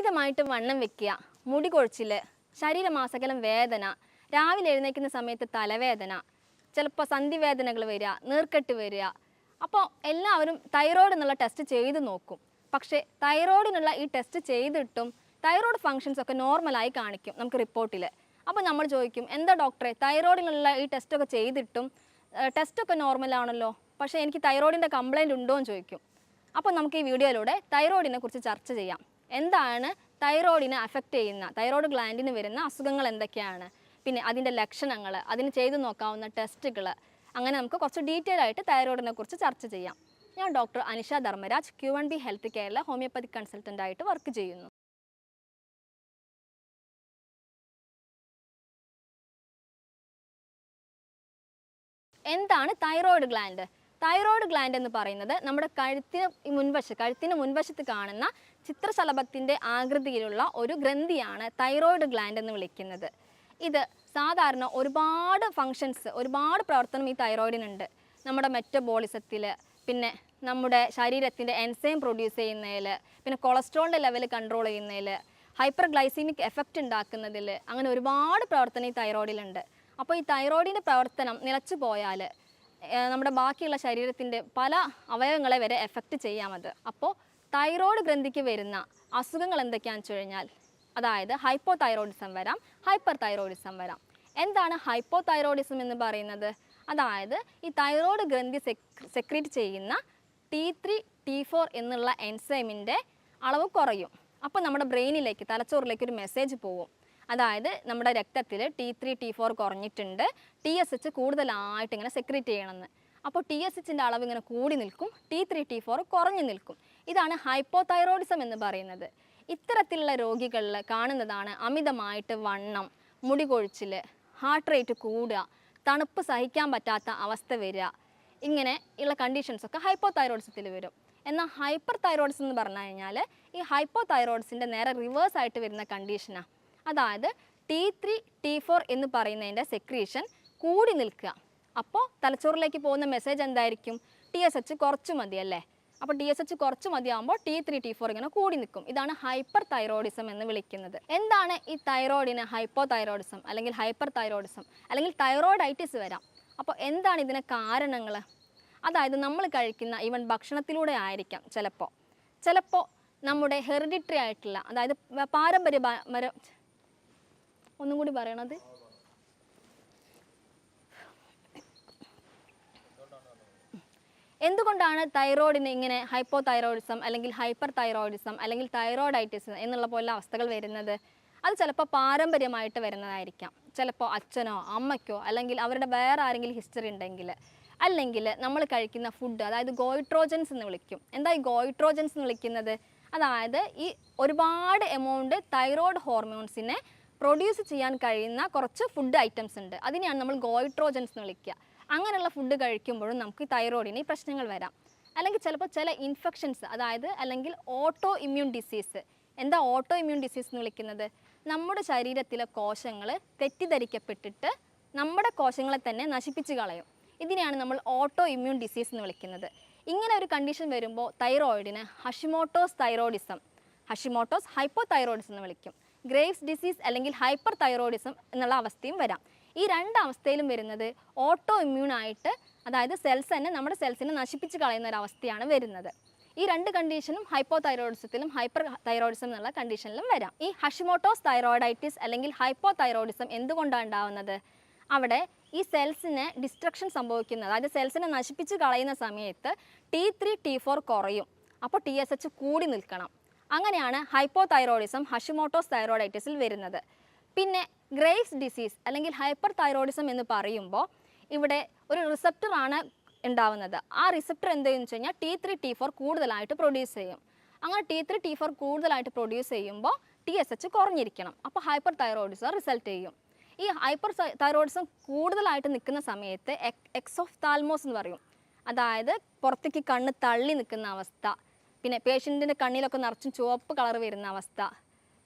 അമിതമായിട്ട് വണ്ണം വെക്കുക, മുടി കൊഴിച്ചിൽ, ശരീരമാസകലം വേദന, രാവിലെ എഴുന്നേൽക്കുന്ന സമയത്ത് തലവേദന, ചിലപ്പോൾ സന്ധിവേദനകൾ വരിക, നീർക്കെട്ട് വരിക. അപ്പോൾ എല്ലാവരും തൈറോയ്ഡ് എന്നുള്ള ടെസ്റ്റ് ചെയ്ത് നോക്കും. പക്ഷേ തൈറോയ്ഡിനുള്ള ഈ ടെസ്റ്റ് ചെയ്തിട്ടും തൈറോയ്ഡ് ഫങ്ഷൻസ് ഒക്കെ നോർമലായി കാണിക്കും നമുക്ക് റിപ്പോർട്ടിൽ. അപ്പോൾ നമ്മൾ ചോദിക്കും, എന്താ ഡോക്ടറെ തൈറോയ്ഡിനുള്ള ഈ ടെസ്റ്റൊക്കെ ചെയ്തിട്ടും ടെസ്റ്റൊക്കെ നോർമലാണല്ലോ, പക്ഷേ എനിക്ക് തൈറോയ്ഡിൻ്റെ കംപ്ലയിൻ്റ് ഉണ്ടോ എന്ന് ചോദിക്കും. അപ്പോൾ നമുക്ക് ഈ വീഡിയോയിലൂടെ തൈറോയ്ഡിനെ കുറിച്ച് ചർച്ച ചെയ്യാം. എന്താണ് തൈറോയ്ഡിനെ അഫക്റ്റ് ചെയ്യുന്ന, തൈറോയ്ഡ് ഗ്ലാൻഡിന് വരുന്ന അസുഖങ്ങൾ എന്തൊക്കെയാണ്, പിന്നെ അതിൻ്റെ ലക്ഷണങ്ങൾ, അതിന് ചെയ്തു നോക്കാവുന്ന ടെസ്റ്റുകൾ, അങ്ങനെ നമുക്ക് കുറച്ച് ഡീറ്റെയിൽ ആയിട്ട് തൈറോയ്ഡിനെ കുറിച്ച് ചർച്ച ചെയ്യാം. ഞാൻ doctor Anisha Dharmaraj, Q1B health കെയറിലെ ഹോമിയോപ്പതിക് കൺസൾട്ടൻ്റ് ആയിട്ട് വർക്ക് ചെയ്യുന്നു. എന്താണ് തൈറോയ്ഡ് ഗ്ലാൻഡ്? തൈറോയ്ഡ് ഗ്ലാൻഡ് എന്ന് പറയുന്നത് നമ്മുടെ കഴുത്തിന് മുൻവശത്ത് കാണുന്ന ചിത്രശലഭത്തിൻ്റെ ആകൃതിയിലുള്ള ഒരു ഗ്രന്ഥിയാണ് തൈറോയ്ഡ് ഗ്ലാൻഡ് എന്ന് വിളിക്കുന്നത്. ഇത് സാധാരണ ഒരുപാട് ഫങ്ഷൻസ്, ഒരുപാട് പ്രവർത്തനം ഈ തൈറോയ്ഡിനുണ്ട്. നമ്മുടെ മെറ്റബോളിസത്തിൽ, പിന്നെ നമ്മുടെ ശരീരത്തിൻ്റെ എൻസൈം പ്രൊഡ്യൂസ് ചെയ്യുന്നതിൽ, പിന്നെ കൊളസ്ട്രോളിൻ്റെ ലെവൽ കൺട്രോൾ ചെയ്യുന്നതിൽ, ഹൈപ്പർ ഗ്ലൈസീമിക് എഫക്റ്റ് ഉണ്ടാക്കുന്നതിൽ, അങ്ങനെ ഒരുപാട് പ്രവർത്തനം ഈ തൈറോയ്ഡിലുണ്ട്. അപ്പോൾ ഈ തൈറോയ്ഡിൻ്റെ പ്രവർത്തനം നിലച്ചു പോയാൽ നമ്മുടെ ബാക്കിയുള്ള ശരീരത്തിൻ്റെ പല അവയവങ്ങളെ വരെ എഫക്റ്റ് ചെയ്യാമത്. അപ്പോൾ തൈറോയ്ഡ് ഗ്രന്ഥിക്ക് വരുന്ന അസുഖങ്ങൾ എന്തൊക്കെയാണെന്ന് വെച്ച് കഴിഞ്ഞാൽ, അതായത് ഹൈപ്പോ തൈറോയിഡിസം വരാം, ഹൈപ്പർ തൈറോയിഡിസം വരാം. എന്താണ് ഹൈപ്പോ തൈറോയിഡിസം എന്ന് പറയുന്നത്? അതായത് ഈ തൈറോയ്ഡ് ഗ്രന്ഥി സെക്രീറ്റ് ചെയ്യുന്ന T3, T4 എന്നുള്ള എൻസൈമിൻ്റെ അളവ് കുറയും. അപ്പോൾ നമ്മുടെ ബ്രെയിനിലേക്ക്, തലച്ചോറിലേക്ക് ഒരു മെസ്സേജ് പോകും. അതായത് നമ്മുടെ രക്തത്തിൽ T3, T4 കുറഞ്ഞിട്ടുണ്ട്, TSH കൂടുതലായിട്ട് ഇങ്ങനെ സെക്രീറ്റ് ചെയ്യണമെന്ന്. അപ്പോൾ TSHൻ്റെ അളവ് ഇങ്ങനെ കൂടി നിൽക്കും, T3, T4 കുറഞ്ഞു നിൽക്കും. ഇതാണ് ഹൈപ്പോ തൈറോയിഡിസം എന്ന് പറയുന്നത്. ഇത്തരത്തിലുള്ള രോഗികളിൽ കാണുന്നതാണ് അമിതമായിട്ട് വണ്ണം, മുടി കൊഴിച്ചിൽ, ഹാർട്ട് റേറ്റ് കൂടുക, തണുപ്പ് സഹിക്കാൻ പറ്റാത്ത അവസ്ഥ വരിക, ഇങ്ങനെ ഉള്ള കണ്ടീഷൻസൊക്കെ ഹൈപ്പോ തൈറോയിഡിസത്തിൽ വരും. എന്നാൽ ഹൈപ്പർ തൈറോയിഡിസം എന്ന് പറഞ്ഞു കഴിഞ്ഞാൽ ഈ ഹൈപ്പോ തൈറോയിഡിസിൻ്റെ നേരെ റിവേഴ്സ് ആയിട്ട് വരുന്ന കണ്ടീഷനാണ്. അതായത് T3, T4 എന്ന് പറയുന്നതിൻ്റെ സെക്രീഷൻ കൂടി നിൽക്കുക. അപ്പോൾ തലച്ചോറിലേക്ക് പോകുന്ന മെസ്സേജ് എന്തായിരിക്കും? TSH കുറച്ച് മതിയല്ലേ. അപ്പോൾ TSH കുറച്ച് മതിയാകുമ്പോൾ T3, T4 ഇങ്ങനെ കൂടി നിൽക്കും. ഇതാണ് ഹൈപ്പർ തൈറോയിഡിസം എന്ന് വിളിക്കുന്നത്. എന്താണ് ഈ തൈറോയിഡിന് ഹൈപ്പോ തൈറോയിഡിസം അല്ലെങ്കിൽ ഹൈപ്പർ തൈറോയിഡിസം അല്ലെങ്കിൽ തൈറോയിഡൈറ്റിസ് വരാം? അപ്പോൾ എന്താണ് ഇതിന് കാരണങ്ങൾ? അതായത് നമ്മൾ കഴിക്കുന്ന ഈവൻ ഭക്ഷണത്തിലൂടെ ആയിരിക്കാം ചിലപ്പോൾ നമ്മുടെ ഹെറിഡിറ്ററി ആയിട്ടുള്ള, അതായത് ഒന്നും കൂടി പറയണത്, എന്തുകൊണ്ടാണ് തൈറോയിഡിന് ഇങ്ങനെ ഹൈപ്പോ തൈറോയിഡിസം അല്ലെങ്കിൽ ഹൈപ്പർ തൈറോയിഡിസം അല്ലെങ്കിൽ തൈറോയിഡൈറ്റിസ് എന്നുള്ള പോലെ അവസ്ഥകൾ വരുന്നത്? അത് ചിലപ്പോൾ പാരമ്പര്യമായിട്ട് വരുന്നതായിരിക്കാം. ചിലപ്പോൾ അച്ഛനോ അമ്മയ്ക്കോ അല്ലെങ്കിൽ അവരുടെ വേറെ ആരെങ്കിലും ഹിസ്റ്ററി ഉണ്ടെങ്കിൽ, അല്ലെങ്കിൽ നമ്മൾ കഴിക്കുന്ന ഫുഡ്, അതായത് ഗോയിട്രോജൻസ് എന്ന് വിളിക്കും. എന്താ ഈ ഗോയിട്രോജൻസ് എന്ന് വിളിക്കുന്നത്? അതായത് ഈ ഒരുപാട് എമൗണ്ട് തൈറോയ്ഡ് ഹോർമോൺസിനെ പ്രൊഡ്യൂസ് ചെയ്യാൻ കഴിയുന്ന കുറച്ച് ഫുഡ് ഐറ്റംസ് ഉണ്ട്. അതിനെയാണ് നമ്മൾ ഗോയിട്രോജൻസ് എന്ന് വിളിക്കുക. അങ്ങനെയുള്ള ഫുഡ് കഴിക്കുമ്പോഴും നമുക്ക് തൈറോയിഡിന് ഈ പ്രശ്നങ്ങൾ വരാം. അല്ലെങ്കിൽ ചിലപ്പോൾ ചില ഇൻഫെക്ഷൻസ്, അതായത് അല്ലെങ്കിൽ ഓട്ടോ ഇമ്മ്യൂൺ ഡിസീസ്. എന്താ ഓട്ടോ ഇമ്മ്യൂൺ ഡിസീസ് എന്ന് വിളിക്കുന്നത്? നമ്മുടെ ശരീരത്തിലെ കോശങ്ങൾ തെറ്റിദ്ധരിക്കപ്പെട്ടിട്ട് നമ്മുടെ കോശങ്ങളെ തന്നെ നശിപ്പിച്ച് കളയും. ഇതിനെയാണ് നമ്മൾ ഓട്ടോ ഇമ്മ്യൂൺ ഡിസീസ് എന്ന് വിളിക്കുന്നത്. ഇങ്ങനെ ഒരു കണ്ടീഷൻ വരുമ്പോൾ തൈറോയിഡിന് Hashimoto's thyroidism, Hashimoto's hypothyroidism എന്ന് വിളിക്കും. ഗ്രേവ്സ് ഡിസീസ് അല്ലെങ്കിൽ ഹൈപ്പർ തൈറോയിഡിസം എന്നുള്ള അവസ്ഥയും വരാം. ഈ രണ്ട് അവസ്ഥയിലും വരുന്നത് ഓട്ടോ ഇമ്മ്യൂൺ ആയിട്ട്, അതായത് സെൽസ് തന്നെ നമ്മുടെ സെൽസിനെ നശിപ്പിച്ച് കളയുന്ന ഒരു അവസ്ഥയാണ് വരുന്നത്. ഈ രണ്ട് കണ്ടീഷനും ഹൈപ്പോ തൈറോയിഡിസത്തിലും ഹൈപ്പർ തൈറോയിഡിസം എന്നുള്ള കണ്ടീഷനിലും വരാം. ഈ ഹഷിമോട്ടോസ് തൈറോയിഡൈറ്റിസ് അല്ലെങ്കിൽ ഹൈപ്പോ തൈറോയിഡിസം എന്തുകൊണ്ടാണ് ഉണ്ടാവുന്നത്? അവിടെ ഈ സെൽസിന് ഡിസ്ട്രക്ഷൻ സംഭവിക്കുന്നത്, അതായത് സെൽസിനെ നശിപ്പിച്ച് കളയുന്ന സമയത്ത് T3, T4 കുറയും. അപ്പോൾ TSH കൂടി നിൽക്കണം. അങ്ങനെയാണ് ഹൈപ്പോ തൈറോയിഡിസം ഹഷിമോട്ടോസ് തൈറോയിഡൈറ്റിസിൽ വരുന്നത്. പിന്നെ ഗ്രേവ്സ് ഡിസീസ് അല്ലെങ്കിൽ ഹൈപ്പർ തൈറോയിഡിസം എന്ന് പറയുമ്പോൾ ഇവിടെ ഒരു റിസപ്റ്ററാണ് ഉണ്ടാവുന്നത്. ആ റിസപ്റ്റർ എന്തെന്ന് വെച്ച് കഴിഞ്ഞാൽ T3, T4 കൂടുതലായിട്ട് പ്രൊഡ്യൂസ് ചെയ്യും. അങ്ങനെ T3, T4 കൂടുതലായിട്ട് പ്രൊഡ്യൂസ് ചെയ്യുമ്പോൾ TSH കുറഞ്ഞിരിക്കണം. അപ്പോൾ ഹൈപ്പർ തൈറോയിഡിസം റിസൾട്ട് ചെയ്യും. ഈ ഹൈപ്പർ തൈറോയിഡിസം കൂടുതലായിട്ട് നിൽക്കുന്ന സമയത്ത് എക്സോഫ്താൽമോസ് എന്ന് പറയും. അതായത് പുറത്തേക്ക് കണ്ണ് തള്ളി നിൽക്കുന്ന അവസ്ഥ, പിന്നെ പേഷ്യൻറ്റിൻ്റെ കണ്ണിലൊക്കെ നിറച്ചും ചുവപ്പ് കളർ വരുന്ന അവസ്ഥ,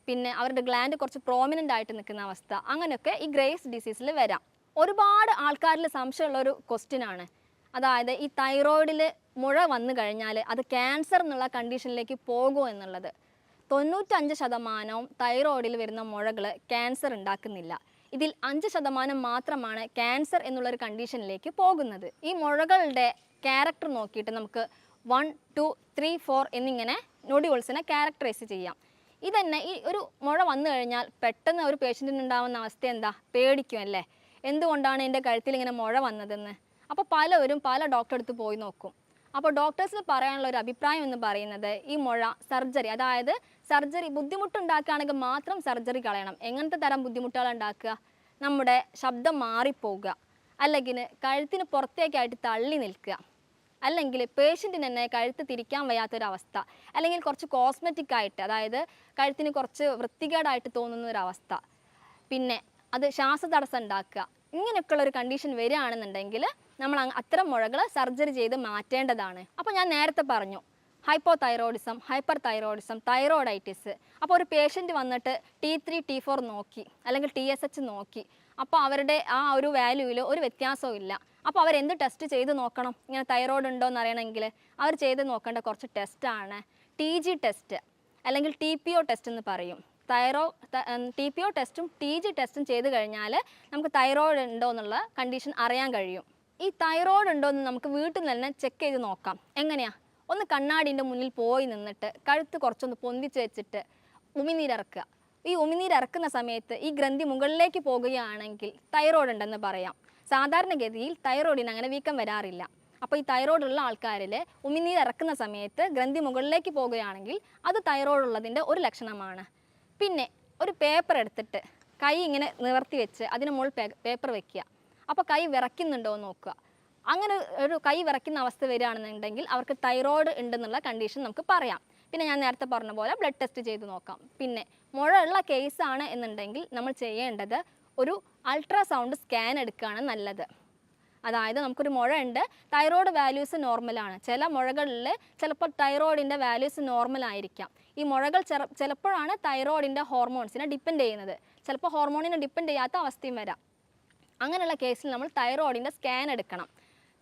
പിന്നെ അവരുടെ ഗ്ലാൻഡ് കുറച്ച് പ്രോമിനൻ്റ് ആയിട്ട് നിൽക്കുന്ന അവസ്ഥ, അങ്ങനെയൊക്കെ ഈ ഗ്രേവ്സ് ഡിസീസിൽ വരാം. ഒരുപാട് ആൾക്കാരിൽ സംശയമുള്ളൊരു ക്വസ്റ്റ്യനാണ്, അതായത് ഈ തൈറോയിഡിൽ മുഴ വന്നു കഴിഞ്ഞാൽ അത് ക്യാൻസർ എന്നുള്ള കണ്ടീഷനിലേക്ക് പോകുമോ എന്നുള്ളത്. 95% തൈറോയിഡിൽ വരുന്ന മുഴകൾ ക്യാൻസർ ഉണ്ടാക്കുന്നില്ല. ഇതിൽ 5% മാത്രമാണ് ക്യാൻസർ എന്നുള്ളൊരു കണ്ടീഷനിലേക്ക് പോകുന്നത്. ഈ മുഴകളുടെ ക്യാരക്ടർ നോക്കിയിട്ട് നമുക്ക് 1, 2, 3, 4 എന്നിങ്ങനെ നോഡ്യൂൾസിനെ ക്യാരക്ടറൈസ് ചെയ്യാം. ഇതന്നെ ഈ ഒരു മുഴ വന്നു കഴിഞ്ഞാൽ പെട്ടെന്ന് ഒരു പേഷ്യൻറ്റിന് ഉണ്ടാകുന്ന അവസ്ഥ എന്താ? പേടിക്കും അല്ലേ? എന്തുകൊണ്ടാണ് എൻ്റെ കഴുത്തിൽ ഇങ്ങനെ മുഴ വന്നതെന്ന്. അപ്പോൾ പലവരും പല ഡോക്ടറെ അടുത്ത് പോയി നോക്കും. അപ്പോൾ ഡോക്ടേഴ്സിന് പറയാനുള്ള ഒരു അഭിപ്രായം എന്ന് പറയുന്നത് ഈ മുഴ സർജറി, അതായത് സർജറി ബുദ്ധിമുട്ടുണ്ടാക്കുകയാണെങ്കിൽ മാത്രം സർജറി കളയണം. എങ്ങനത്തെ തരം ബുദ്ധിമുട്ടുകൾ ഉണ്ടാക്കുക? നമ്മുടെ ശബ്ദം മാറിപ്പോവുക, അല്ലെങ്കിൽ കഴുത്തിന് പുറത്തേക്കായിട്ട് തള്ളി നിൽക്കുക, അല്ലെങ്കിൽ പേഷ്യൻറ്റിന് തന്നെ കഴുത്ത് തിരിക്കാൻ വയ്യാത്തൊരവസ്ഥ, അല്ലെങ്കിൽ കുറച്ച് കോസ്മെറ്റിക് ആയിട്ട്, അതായത് കഴുത്തിന് കുറച്ച് വൃത്തികേടായിട്ട് തോന്നുന്ന ഒരവസ്ഥ, പിന്നെ അത് ശ്വാസതടസ്സം ഉണ്ടാക്കുക, ഇങ്ങനെയൊക്കെയുള്ളൊരു കണ്ടീഷൻ വരികയാണെന്നുണ്ടെങ്കിൽ നമ്മൾ അത്തരം മുഴകൾ സർജറി ചെയ്ത് മാറ്റേണ്ടതാണ്. അപ്പോൾ ഞാൻ നേരത്തെ പറഞ്ഞു hypo thyroidism, hyper thyroidism, thyroiditis. അപ്പോൾ ഒരു പേഷ്യൻ്റ് വന്നിട്ട് T3, T4 നോക്കി, അല്ലെങ്കിൽ TSH നോക്കി, അപ്പോൾ അവരുടെ ആ ഒരു വാല്യൂവിൽ ഒരു വ്യത്യാസവും ഇല്ല. അപ്പോൾ അവരെന്ത് ടെസ്റ്റ് ചെയ്ത് നോക്കണം? ഇങ്ങനെ തൈറോയ്ഡ് ഉണ്ടോ എന്ന് അറിയണമെങ്കിൽ അവർ ചെയ്ത് നോക്കേണ്ട കുറച്ച് ടെസ്റ്റാണ് TG ടെസ്റ്റ്, അല്ലെങ്കിൽ TPO ടെസ്റ്റ് എന്ന് പറയും. TPO ടെസ്റ്റും TG ടെസ്റ്റും ചെയ്ത് കഴിഞ്ഞാൽ നമുക്ക് തൈറോയ്ഡ് ഉണ്ടോ എന്നുള്ള കണ്ടീഷൻ അറിയാൻ കഴിയും. ഈ തൈറോയ്ഡ് ഉണ്ടോ എന്ന് നമുക്ക് വീട്ടിൽ നിന്ന് തന്നെ ചെക്ക് ചെയ്ത് നോക്കാം. എങ്ങനെയാണ്? ഒന്ന് കണ്ണാടിൻ്റെ മുന്നിൽ പോയി നിന്നിട്ട് കഴുത്ത് കുറച്ചൊന്ന് പൊന്തിച്ച് വെച്ചിട്ട് ഉമിനീരിറക്കുക. ഈ ഉമിനീരിറക്കുന്ന സമയത്ത് ഈ ഗ്രന്ഥി മുകളിലേക്ക് പോകുകയാണെങ്കിൽ തൈറോയ്ഡ് ഉണ്ടെന്ന് പറയാം. സാധാരണഗതിയിൽ തൈറോയിഡിന് അങ്ങനെ വീക്കം വരാറില്ല. അപ്പോൾ ഈ തൈറോയ്ഡ് ഉള്ള ആൾക്കാരിൽ ഉമിനീരിറക്കുന്ന സമയത്ത് ഗ്രന്ഥി മുകളിലേക്ക് പോകുകയാണെങ്കിൽ അത് തൈറോയ്ഡ് ഉള്ളതിൻ്റെ ഒരു ലക്ഷണമാണ്. പിന്നെ ഒരു പേപ്പർ എടുത്തിട്ട് കൈ ഇങ്ങനെ നിവർത്തി വെച്ച് അതിന് മുകളിൽ പേപ്പർ വെക്കുക. അപ്പോൾ കൈ വിറയ്ക്കുന്നുണ്ടോ എന്ന് നോക്കുക. അങ്ങനെ ഒരു കൈ വിറയ്ക്കുന്ന അവസ്ഥ വരികയാണെന്നുണ്ടെങ്കിൽ അവർക്ക് തൈറോയ്ഡ് ഉണ്ടെന്നുള്ള കണ്ടീഷൻ നമുക്ക് പറയാം. പിന്നെ ഞാൻ നേരത്തെ പറഞ്ഞ പോലെ ബ്ലഡ് ടെസ്റ്റ് ചെയ്ത് നോക്കാം. പിന്നെ മുഴ ഉള്ള കേസാണ് എന്നുണ്ടെങ്കിൽ നമ്മൾ ചെയ്യേണ്ടത് ഒരു അൾട്രാസൗണ്ട് സ്കാൻ എടുക്കുകയാണ് നല്ലത്. അതായത് നമുക്കൊരു മുഴ ഉണ്ട്, തൈറോയ്ഡ് വാല്യൂസ് നോർമലാണ്. ചില മുഴകളിൽ ചിലപ്പോൾ തൈറോയിഡിൻ്റെ വാല്യൂസ് നോർമലായിരിക്കാം. ഈ മുഴകൾ ചിലപ്പോഴാണ് തൈറോയിഡിൻ്റെ ഹോർമോൺസിനെ ഡിപ്പെൻഡ് ചെയ്യുന്നത്, ചിലപ്പോൾ ഹോർമോണിനെ ഡിപ്പെൻഡ് ചെയ്യാത്ത അവസ്ഥയും വരാം. അങ്ങനെയുള്ള കേസിൽ നമ്മൾ തൈറോയിഡിൻ്റെ സ്കാൻ എടുക്കണം.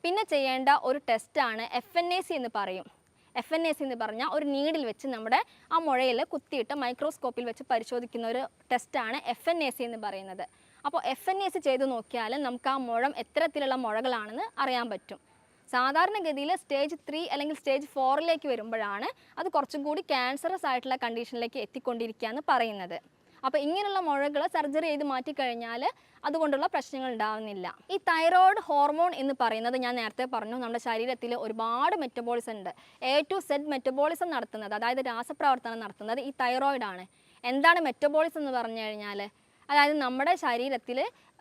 പിന്നെ ചെയ്യേണ്ട ഒരു ടെസ്റ്റാണ് FNAC എന്ന് പറയും. FNAC എന്ന് പറഞ്ഞാൽ ഒരു നീഡിൽ വെച്ച് നമ്മുടെ ആ മുഴയിൽ കുത്തിയിട്ട് മൈക്രോസ്കോപ്പിൽ വെച്ച് പരിശോധിക്കുന്ന ഒരു ടെസ്റ്റാണ് FNAC എന്ന് പറയുന്നത്. അപ്പോൾ FNAC ചെയ്ത് നോക്കിയാൽ നമുക്ക് ആ മുഴം എത്തരത്തിലുള്ള മുഴകളാണെന്ന് അറിയാൻ പറ്റും. സാധാരണഗതിയിൽ സ്റ്റേജ് 3 അല്ലെങ്കിൽ സ്റ്റേജ് 4ലേക്ക് വരുമ്പോഴാണ് അത് കുറച്ചും കൂടി ക്യാൻസറസ് ആയിട്ടുള്ള കണ്ടീഷനിലേക്ക് എത്തിക്കൊണ്ടിരിക്കുക എന്ന് പറയുന്നത്. അപ്പോൾ ഇങ്ങനെയുള്ള മുഴകൾ സർജറി ചെയ്ത് മാറ്റിക്കഴിഞ്ഞാൽ അതുകൊണ്ടുള്ള പ്രശ്നങ്ങൾ ഉണ്ടാവുന്നില്ല. ഈ തൈറോയ്ഡ് ഹോർമോൺ എന്ന് പറയുന്നത് ഞാൻ നേരത്തെ പറഞ്ഞു, നമ്മുടെ ശരീരത്തിൽ ഒരുപാട് മെറ്റബോളിസം ഉണ്ട്. A to Z മെറ്റബോളിസം നടത്തുന്നത്, അതായത് രാസപ്രവർത്തനം നടത്തുന്നത് ഈ തൈറോയ്ഡാണ്. എന്താണ് മെറ്റബോളിസം എന്ന് പറഞ്ഞു കഴിഞ്ഞാൽ, അതായത് നമ്മുടെ ശരീരത്തിൽ,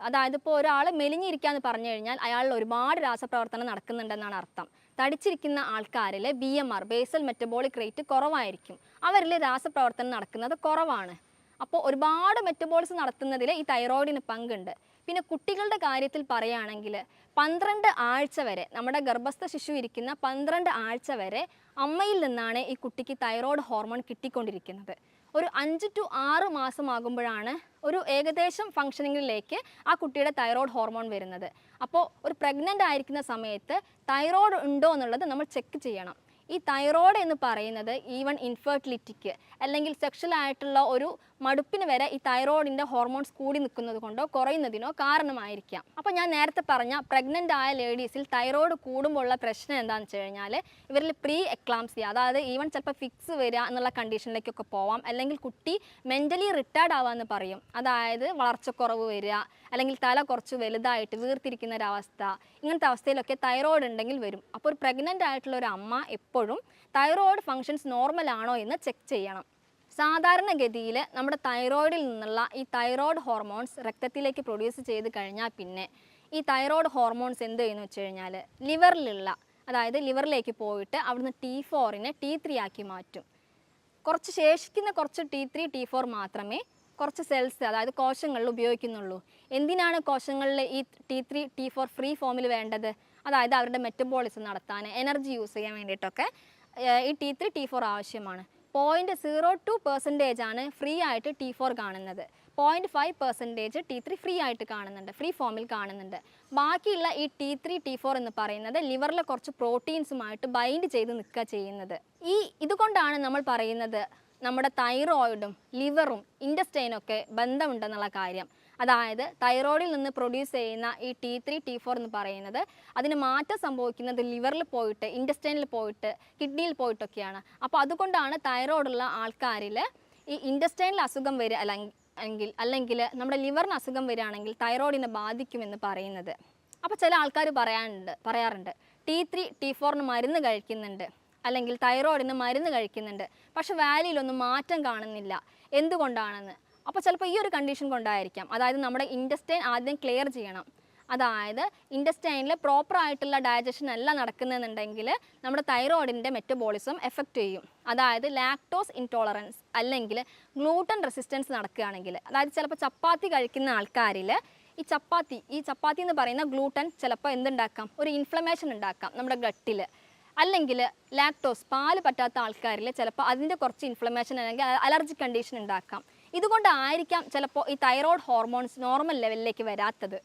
അതായത് ഇപ്പോൾ ഒരാൾ മെലിഞ്ഞിരിക്കുകയെന്ന് പറഞ്ഞു കഴിഞ്ഞാൽ അയാളിൽ ഒരുപാട് രാസപ്രവർത്തനം നടക്കുന്നുണ്ടെന്നാണ് അർത്ഥം. തടിച്ചിരിക്കുന്ന ആൾക്കാരിൽ BMR, ബേസൽ മെറ്റബോളിക് റേറ്റ് കുറവായിരിക്കും. അവരിൽ രാസപ്രവർത്തനം നടക്കുന്നത് കുറവാണ്. അപ്പോൾ ഒരുപാട് മെറ്റബോളിസം നടത്തുന്നതിൽ ഈ തൈറോയിഡിന് പങ്കുണ്ട്. പിന്നെ കുട്ടികളുടെ കാര്യത്തിൽ പറയുകയാണെങ്കിൽ 12 ആഴ്ച വരെ, നമ്മുടെ ഗർഭസ്ഥ ശിശു ഇരിക്കുന്ന 12 ആഴ്ച വരെ അമ്മയിൽ നിന്നാണ് ഈ കുട്ടിക്ക് തൈറോയ്ഡ് ഹോർമോൺ കിട്ടിക്കൊണ്ടിരിക്കുന്നത്. ഒരു 5 to 6 മാസമാകുമ്പോഴാണ് ഒരു ഏകദേശം ഫങ്ഷനിങ്ങിലേക്ക് ആ കുട്ടിയുടെ തൈറോയ്ഡ് ഹോർമോൺ വരുന്നത്. അപ്പോൾ ഒരു പ്രഗ്നൻ്റ് ആയിരിക്കുന്ന സമയത്ത് തൈറോയ്ഡ് ഉണ്ടോ എന്നുള്ളത് നമ്മൾ ചെക്ക് ചെയ്യണം. ഈ തൈറോയ്ഡ് എന്ന് പറയുന്നത് ഈവൻ ഇൻഫെർട്ടിലിറ്റിക്ക് അല്ലെങ്കിൽ സെക്ഷൽ ആയിട്ടുള്ള ഒരു മടുപ്പിന് വരെ ഈ തൈറോയിഡിൻ്റെ ഹോർമോൺസ് കൂടി നിൽക്കുന്നത് കൊണ്ടോ കുറയുന്നതിനോ കാരണമായിരിക്കാം. അപ്പോൾ ഞാൻ നേരത്തെ പറഞ്ഞ പ്രഗ്നൻ്റ് ആയ ലേഡീസിൽ തൈറോയ്ഡ് കൂടുമ്പോൾ ഉള്ള പ്രശ്നം എന്താണെന്ന് വെച്ച് കഴിഞ്ഞാൽ ഇവരിൽ പ്രീ എക്ലാംസിയ, അതായത് ഈവൻ ചിലപ്പോൾ ഫിക്സ് വരിക എന്നുള്ള കണ്ടീഷനിലേക്കൊക്കെ പോവാം. അല്ലെങ്കിൽ കുട്ടി മെൻ്റലി റിട്ടയർഡ് ആവാമെന്ന് പറയും. അതായത് വളർച്ചക്കുറവ് വരിക, അല്ലെങ്കിൽ തല കുറച്ച് വലുതായിട്ട് വീർത്തിരിക്കുന്ന ഒരവസ്ഥ, ഇങ്ങനത്തെ അവസ്ഥയിലൊക്കെ തൈറോയ്ഡ് ഉണ്ടെങ്കിൽ വരും. അപ്പോൾ ഒരു പ്രഗ്നൻ്റ് ആയിട്ടുള്ള ഒരു അമ്മ എപ്പോഴും തൈറോയ്ഡ് ഫങ്ഷൻസ് നോർമൽ ആണോ എന്ന് ചെക്ക് ചെയ്യണം. സാധാരണഗതിയിൽ നമ്മുടെ തൈറോയിഡിൽ നിന്നുള്ള ഈ തൈറോയ്ഡ് ഹോർമോൺസ് രക്തത്തിലേക്ക് പ്രൊഡ്യൂസ് ചെയ്ത് കഴിഞ്ഞാൽ പിന്നെ ഈ തൈറോയ്ഡ് ഹോർമോൺസ് എന്ത് ചെയ്യുന്നു വെച്ച് കഴിഞ്ഞാൽ ലിവറിലുള്ള, അതായത് ലിവറിലേക്ക് പോയിട്ട് അവിടുന്ന് T4നെ T3 ആക്കി മാറ്റും. കുറച്ച് ശേഷിക്കുന്ന കുറച്ച് T3, T4 മാത്രമേ കുറച്ച് സെൽസ്, അതായത് കോശങ്ങളിൽ ഉപയോഗിക്കുന്നുള്ളൂ. എന്തിനാണ് കോശങ്ങളിൽ ഈ T3, T4 ഫ്രീ ഫോമിൽ വേണ്ടത്? അതായത് അവരുടെ മെറ്റബോളിസം നടത്താൻ, എനർജി യൂസ് ചെയ്യാൻ വേണ്ടിയിട്ടൊക്കെ ഈ T3, T4 ആവശ്യമാണ്. 0.02% ആണ് ഫ്രീ ആയിട്ട് T4 കാണുന്നത്. 0.5% T3 ഫ്രീ ആയിട്ട് കാണുന്നുണ്ട്, ഫ്രീ ഫോമിൽ കാണുന്നുണ്ട്. ബാക്കിയുള്ള ഈ T3, T4 എന്ന് പറയുന്നത് ലിവറിലെ കുറച്ച് പ്രോട്ടീൻസുമായിട്ട് ബൈൻഡ് ചെയ്ത് നിൽക്കുക ചെയ്യുന്നത്. ഇതുകൊണ്ടാണ് നമ്മൾ പറയുന്നത് നമ്മുടെ തൈറോയിഡും ലിവറും ഇൻറ്റസ്റ്റൈനും ഒക്കെ ബന്ധമുണ്ടെന്നുള്ള കാര്യം. അതായത് തൈറോയിഡിൽ നിന്ന് പ്രൊഡ്യൂസ് ചെയ്യുന്ന ഈ T3 T4 എന്ന് പറയുന്നത് അതിന് മാറ്റം സംഭവിക്കുന്നത് ലിവറിൽ പോയിട്ട് ഇൻറ്റസ്റ്റൈനിൽ പോയിട്ട് കിഡ്നിയിൽ പോയിട്ടൊക്കെയാണ്. അപ്പോൾ അതുകൊണ്ടാണ് തൈറോയിഡുള്ള ആൾക്കാരിൽ ഈ ഇൻറ്റസ്റ്റൈനിൽ അസുഖം വരിക അല്ലെങ്കിൽ നമ്മുടെ ലിവറിന് അസുഖം വരികയാണെങ്കിൽ തൈറോയിഡിനെ ബാധിക്കുമെന്ന് പറയുന്നത്. അപ്പോൾ ചില ആൾക്കാർ പറയാറുണ്ട് T3 T4 മരുന്ന് കഴിക്കുന്നുണ്ട് അല്ലെങ്കിൽ തൈറോയിഡിന് മരുന്ന് കഴിക്കുന്നുണ്ട്, പക്ഷെ വാല്യൂലൊന്നും മാറ്റം കാണുന്നില്ല, എന്തുകൊണ്ടാണെന്ന്. അപ്പോൾ ചിലപ്പോൾ ഈ ഒരു കണ്ടീഷൻ കൊണ്ടായിരിക്കാം. അതായത് നമ്മുടെ ഇൻറ്റസ്റ്റൈൻ ആദ്യം ക്ലിയർ ചെയ്യണം. അതായത് ഇൻറ്റസ്റ്റൈനിൽ പ്രോപ്പറായിട്ടുള്ള ഡൈജഷൻ അല്ല നടക്കുന്നതെന്നുണ്ടെങ്കിൽ നമ്മുടെ തൈറോയിഡിൻ്റെ മെറ്റബോളിസം എഫക്റ്റ് ചെയ്യും. അതായത് ലാക്ടോസ് ഇൻടോളറൻസ് അല്ലെങ്കിൽ ഗ്ലൂട്ടൻ റെസിസ്റ്റൻസ് നടക്കുകയാണെങ്കിൽ, അതായത് ചിലപ്പോൾ ചപ്പാത്തി കഴിക്കുന്ന ആൾക്കാരിൽ ഈ ചപ്പാത്തി എന്ന് പറയുന്ന ഗ്ലൂട്ടൻ ചിലപ്പോൾ എന്തുണ്ടാക്കാം, ഒരു ഇൻഫ്ലമേഷൻ ഉണ്ടാക്കാം നമ്മുടെ ഗട്ടിൽ. അല്ലെങ്കിൽ ലാക്ടോസ് പാല് പറ്റാത്ത ആൾക്കാരിൽ ചിലപ്പോൾ അതിൻ്റെ കുറച്ച് ഇൻഫ്ലമേഷൻ അല്ലെങ്കിൽ അലർജി കണ്ടീഷൻ ഉണ്ടാക്കാം. ഇതുകൊണ്ടായിരിക്കാം ചിലപ്പോൾ ഈ തൈറോയ്ഡ് ഹോർമോൺസ് നോർമൽ ലെവലിലേക്ക് വരാത്തത്.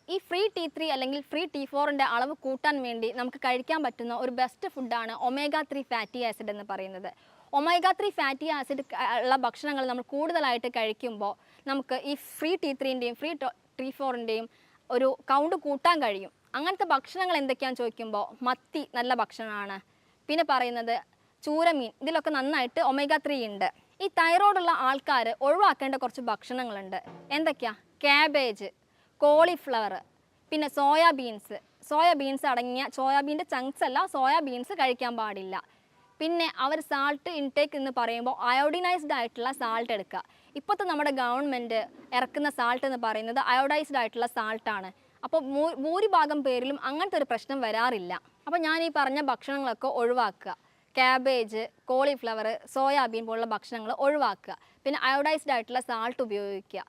ഈ ഫ്രീ T3 അല്ലെങ്കിൽ ഫ്രീ T4ൻ്റെ അളവ് കൂട്ടാൻ വേണ്ടി നമുക്ക് കഴിക്കാൻ പറ്റുന്ന ഒരു ബെസ്റ്റ് ഫുഡാണ് omega-3 ഫാറ്റി ആസിഡ് എന്ന് പറയുന്നത്. omega-3 ഫാറ്റി ആസിഡ് ഉള്ള ഭക്ഷണങ്ങൾ നമ്മൾ കൂടുതലായിട്ട് കഴിക്കുമ്പോൾ നമുക്ക് ഈ ഫ്രീ T3ൻ്റെയും ഫ്രീ T4ൻ്റെയും ഒരു കൗണ്ട് കൂട്ടാൻ കഴിയും. അങ്ങനത്തെ ഭക്ഷണങ്ങൾ എന്തൊക്കെയാണെന്ന് ചോദിക്കുമ്പോൾ മത്തി നല്ല ഭക്ഷണമാണ്. പിന്നെ പറയുന്നത് ചൂരമീൻ, ഇതിലൊക്കെ നന്നായിട്ട് omega-3 ഉണ്ട്. ഈ തൈറോയ്ഡുള്ള ആൾക്കാർ ഒഴിവാക്കേണ്ട കുറച്ച് ഭക്ഷണങ്ങളുണ്ട്. എന്തൊക്കെയാ? കാബേജ്, കോളിഫ്ലവർ, പിന്നെ സോയാബീൻസ് അടങ്ങിയ സോയാബീൻ്റെ ചങ്ക്സ് അല്ല, സോയാബീൻസ് കഴിക്കാൻ പാടില്ല. പിന്നെ അവർ സാൾട്ട് ഇൻടേക്ക് എന്ന് പറയുമ്പോൾ അയോഡിനൈസ്ഡ് ആയിട്ടുള്ള സാൾട്ട് എടുക്കുക. ഇപ്പോഴത്തെ നമ്മുടെ ഗവൺമെൻറ് ഇറക്കുന്ന സാൾട്ട് എന്ന് പറയുന്നത് അയോഡൈസ്ഡ് ആയിട്ടുള്ള സാൾട്ടാണ്. അപ്പോൾ ഭൂരിഭാഗം പേരിലും അങ്ങനത്തെ ഒരു പ്രശ്നം വരാറില്ല. അപ്പോൾ ഞാൻ ഈ പറഞ്ഞ ഭക്ഷണങ്ങളൊക്കെ ഒഴിവാക്കുക. കാബേജ്, കോളിഫ്ലവർ, സോയാബീൻ പോലുള്ള ഭക്ഷണങ്ങൾ ഒഴിവാക്കുക. പിന്നെ അയോഡൈസ്ഡ് ആയിട്ടുള്ള സാൾട്ട് ഉപയോഗിക്കുക.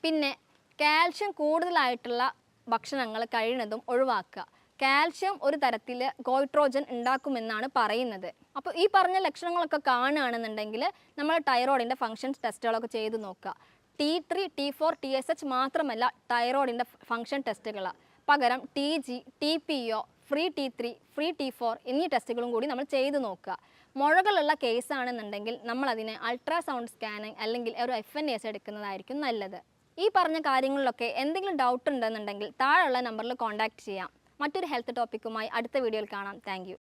പിന്നെ കാൽഷ്യം കൂടുതലായിട്ടുള്ള ഭക്ഷണങ്ങൾ കഴിയുന്നതും ഒഴിവാക്കുക. കാൽഷ്യം ഒരു തരത്തിൽ ഗോയിട്രോജൻ ഉണ്ടാക്കുമെന്നാണ് പറയുന്നത്. അപ്പോൾ ഈ പറഞ്ഞ ലക്ഷണങ്ങളൊക്കെ കാണുകയാണെന്നുണ്ടെങ്കിൽ നമ്മൾ തൈറോയിഡിൻ്റെ ഫങ്ഷൻസ് ടെസ്റ്റുകളൊക്കെ ചെയ്ത് നോക്കുക. T3 T4 TSH മാത്രമല്ല തൈറോയിഡിൻ്റെ ഫങ്ഷൻ ടെസ്റ്റുകൾ, പകരം TG TPO free T3 free T4 എന്നീ ടെസ്റ്റുകളും കൂടി നമ്മൾ ചെയ്ത് നോക്കുക. മുഴകളുള്ള കേസാണെന്നുണ്ടെങ്കിൽ നമ്മളതിനെ അൾട്രാസൗണ്ട് സ്കാനിങ് അല്ലെങ്കിൽ ഒരു FNAS എടുക്കുന്നതായിരിക്കും നല്ലത്. ഈ പറഞ്ഞ കാര്യങ്ങളിലൊക്കെ എന്തെങ്കിലും ഡൗട്ട് ഉണ്ടെന്നുണ്ടെങ്കിൽ താഴെയുള്ള നമ്പറിൽ കോൺടാക്റ്റ് ചെയ്യാം. മറ്റൊരു ഹെൽത്ത് ടോപ്പിക്കുമായി അടുത്ത വീഡിയോയിൽ കാണാം. താങ്ക്